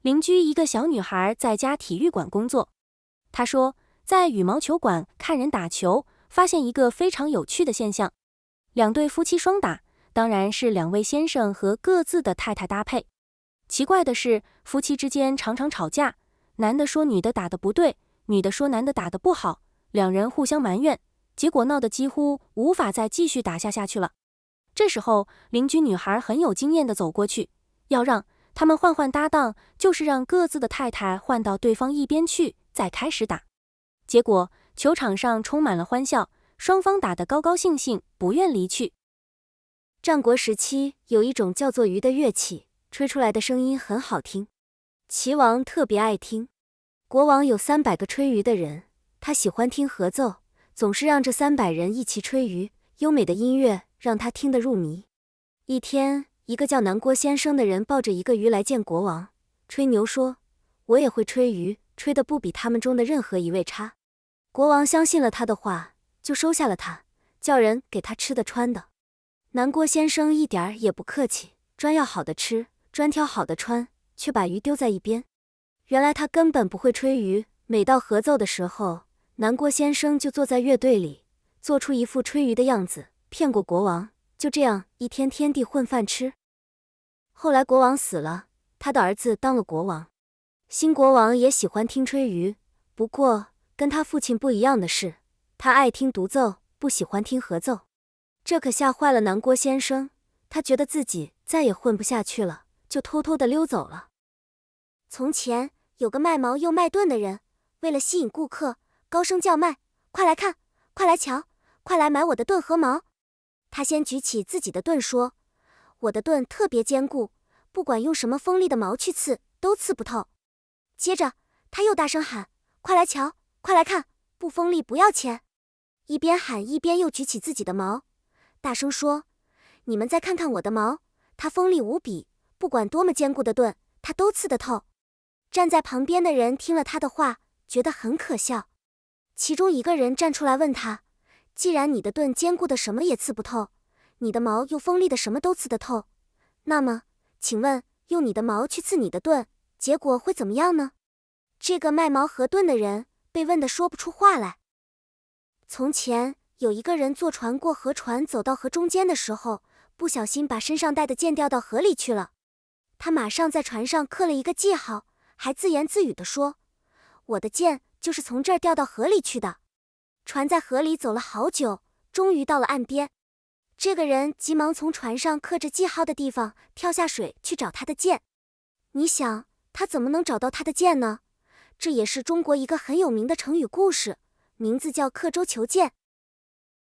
邻居一个小女孩在家体育馆工作，她说，在羽毛球馆看人打球，发现一个非常有趣的现象：两对夫妻双打，当然是两位先生和各自的太太搭配。奇怪的是，夫妻之间常常吵架，男的说女的打得不对，女的说男的打得不好，两人互相埋怨，结果闹得几乎无法再继续打下去了。这时候，邻居女孩很有经验地走过去，要让他们换搭档，就是让各自的太太换到对方一边去，再开始打。结果，球场上充满了欢笑，双方打得高高兴兴，不愿离去。战国时期有一种叫做竽的乐器，吹出来的声音很好听，齐王特别爱听。国王有300个吹竽的人，他喜欢听合奏，总是让这300人一起吹竽，优美的音乐让他听得入迷。一天，一个叫南郭先生的人抱着一个竽来见国王，吹牛说，我也会吹竽，吹得不比他们中的任何一位差。国王相信了他的话，就收下了他，叫人给他吃的穿的。南郭先生一点儿也不客气，专要好的吃，专挑好的穿，却把竽丢在一边。原来他根本不会吹竽，每到合奏的时候，南郭先生就坐在乐队里，做出一副吹竽的样子，骗过国王。就这样一天天地混饭吃。后来国王死了，他的儿子当了国王。新国王也喜欢听吹竽，不过跟他父亲不一样的是，他爱听独奏，不喜欢听合奏。这可吓坏了南郭先生，他觉得自己再也混不下去了，就偷偷地溜走了。从前有个卖矛又卖盾的人，为了吸引顾客，高声叫卖，快来看，快来瞧，快来买我的盾和矛。他先举起自己的盾说，我的盾特别坚固，不管用什么锋利的矛去刺，都刺不透。接着他又大声喊，快来瞧，快来看，不锋利不要钱。一边喊一边又举起自己的矛，大声说，你们再看看我的矛，它锋利无比，不管多么坚固的盾，它都刺得透。站在旁边的人听了他的话，觉得很可笑。其中一个人站出来问他，既然你的盾坚固的什么也刺不透，你的矛又锋利的什么都刺得透，那么请问用你的矛去刺你的盾，结果会怎么样呢？这个卖矛和盾的人被问得说不出话来。从前有一个人坐船过河，船走到河中间的时候，不小心把身上带的剑掉到河里去了。他马上在船上刻了一个记号，还自言自语地说，我的剑就是从这儿掉到河里去的。船在河里走了好久，终于到了岸边。这个人急忙从船上刻着记号的地方跳下水去找他的剑。你想，他怎么能找到他的剑呢？这也是中国一个很有名的成语故事，名字叫刻舟求剑。